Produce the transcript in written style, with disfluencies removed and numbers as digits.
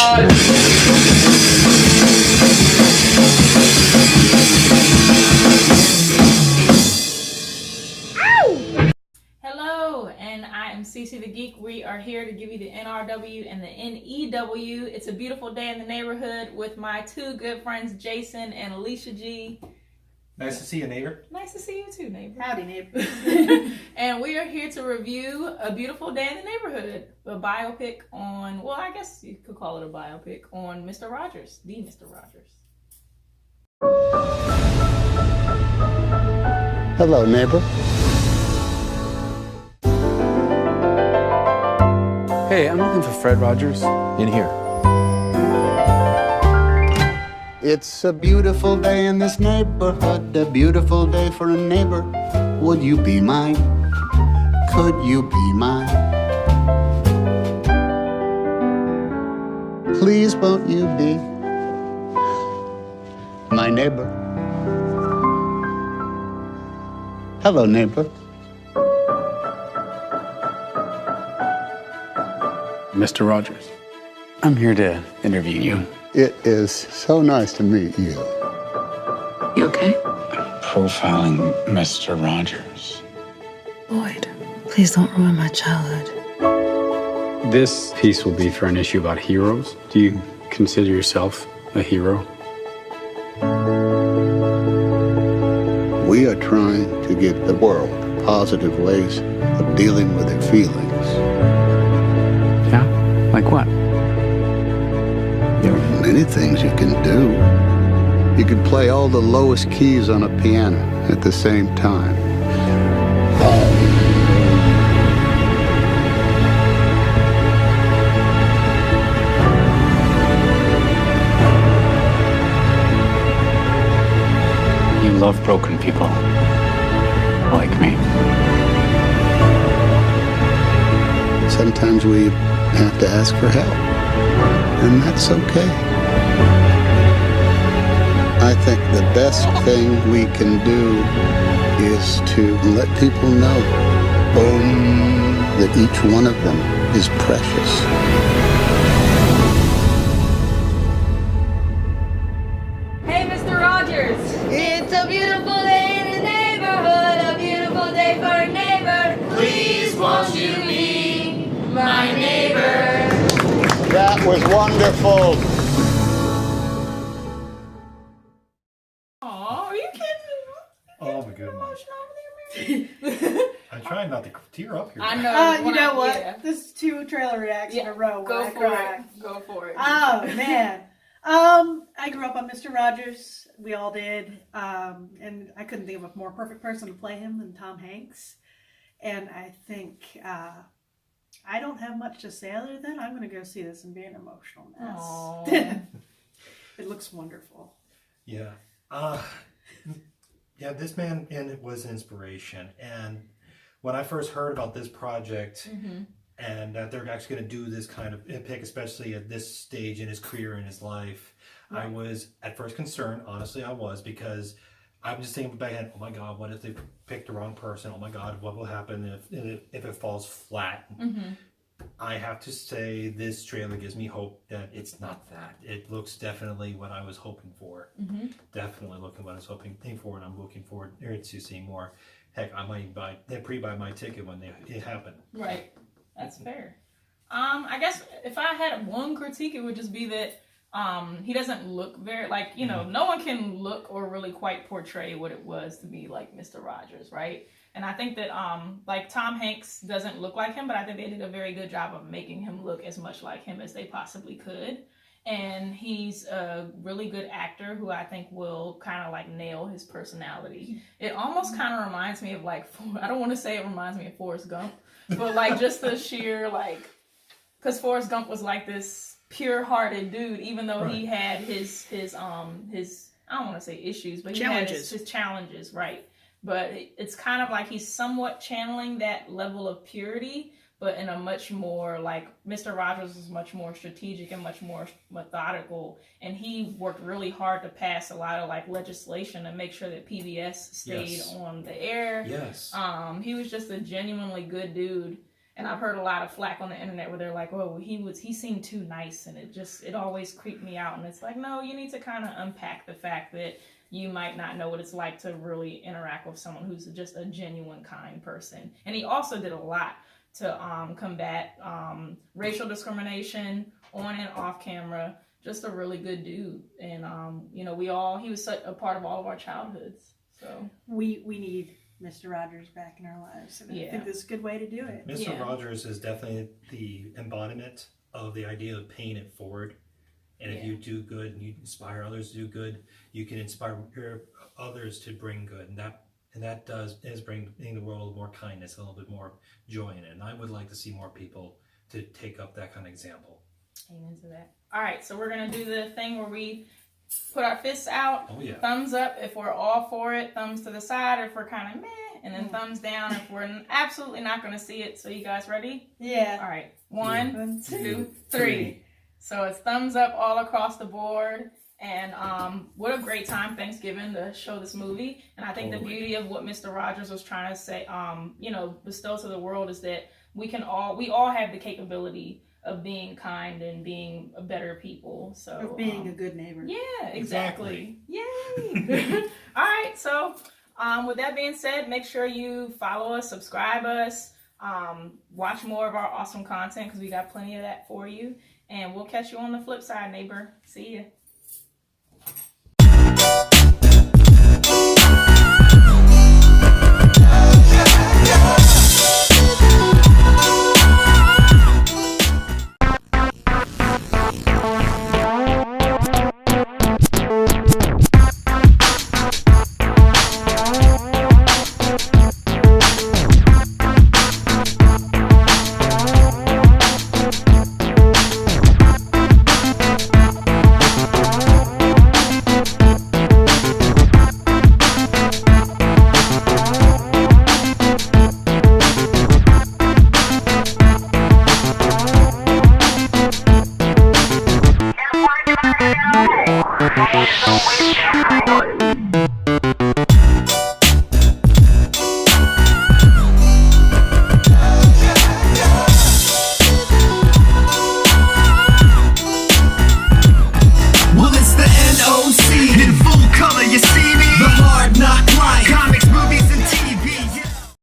Hello, and I am Cece the Geek. We are here to give you the NRW and the NEW. It's a beautiful day in the neighborhood with my two good friends, Jason and Alicia G. Nice to see you, neighbor. Nice to see you too, neighbor. Howdy, neighbor. And we are here to review A Beautiful Day in the Neighborhood, a biopic on, well, I guess you could call it a biopic on Mr. Rogers, the Mr. Rogers. Hello, neighbor. Hey, I'm looking for Fred Rogers. In here. It's a beautiful day in this neighborhood, a beautiful day for a neighbor. Would you be mine? Could you be mine? Please won't you be my neighbor? Hello, neighbor. Mr. Rogers. I'm here to interview you. It is so nice to meet you. You okay? Profiling Mr. Rogers. Boyd, please don't ruin my childhood. This piece will be for an issue about heroes. Do you consider yourself a hero? We are trying to give the world positive ways of dealing with their feelings. Yeah? Like what? There are many things you can do. You can play all the lowest keys on a piano at the same time. You love broken people. Like me. Sometimes we have to ask for help, and that's okay. I think the best thing we can do is to let people know that each one of them is precious. Hey, Mr. Rogers! It's a beautiful day in the neighborhood, a beautiful day for a neighbor. Please won't you be my neighbor? That was wonderful. Aw, are you kidding? Oh my goodness. I try not to tear up here. I know. You know what? Yeah. This is 2 trailer reacts in a row. Go where I for cry. it. Go for it. Oh, man. I grew up on Mr. Rogers. We all did. And I couldn't think of a more perfect person to play him than Tom Hanks. And I think I don't have much to say other than I'm going to go see this and be an emotional mess. It looks wonderful. Yeah. Yeah, this man was an inspiration. And when I first heard about this project and that they're actually going to do this kind of pick, especially at this stage in his career and his life, right. I was at first concerned. Honestly, I was, because I'm just thinking back then, oh my God, what if they picked the wrong person? Oh my God, what will happen if it falls flat? I have to say this trailer gives me hope that it's not that. It looks definitely what I was hoping for. Definitely looking what I was hoping for, and I'm looking forward to seeing more. Heck, I might pre-buy my ticket when it happened. Right. That's fair. I guess if I had one critique, it would just be that he doesn't look very, like, no one can look or really quite portray what it was to be like Mr. Rogers, right? And I think that, like, Tom Hanks doesn't look like him, but I think they did a very good job of making him look as much like him as they possibly could. And he's a really good actor who I think will kind of, like, nail his personality. It almost kind of reminds me of, like, I don't want to say it reminds me of Forrest Gump, but, like, just the sheer, like, because Forrest Gump was, like, this pure-hearted dude, even though he had his I don't want to say issues, but he had his challenges, right? But it's kind of like he's somewhat channeling that level of purity, but in a much more, like, Mr. Rogers is much more strategic and much more methodical, and he worked really hard to pass a lot of, like, legislation to make sure that PBS stayed on the air. Yes. He was just a genuinely good dude, And I've heard a lot of flack on the internet where they're like, "Oh, he seemed too nice," and it always creeped me out. And it's like, no, you need to kind of unpack the fact that you might not know what it's like to really interact with someone who's just a genuine, kind person. And he also did a lot to combat racial discrimination on and off camera. Just a really good dude. And, he was such a part of all of our childhoods. So we need Mr. Rogers back in our lives. And I think this is a good way to do it. Mr. Rogers is definitely the embodiment of the idea of paying it forward. And if you do good and you inspire others to do good, you can inspire others to bring good. And that is bringing the world more kindness, a little bit more joy in it. And I would like to see more people to take up that kind of example. Amen to that. All right, so we're going to do the thing where we put our fists out, thumbs up if we're all for it, thumbs to the side if we're kind of meh, and then thumbs down if we're absolutely not going to see it. So you guys ready? Yeah. All right, 1, 2, 3. So it's thumbs up all across the board. And what a great time, Thanksgiving, to show this movie. And I think the beauty of what Mr. Rogers was trying to say, bestow to the world is that we all have the capability of being kind and being a better people. So of being a good neighbor. Yeah, exactly. Yay! All right, so with that being said, make sure you follow us, subscribe us, watch more of our awesome content because we got plenty of that for you. And we'll catch you on the flip side, neighbor. See ya. Don't waste your time.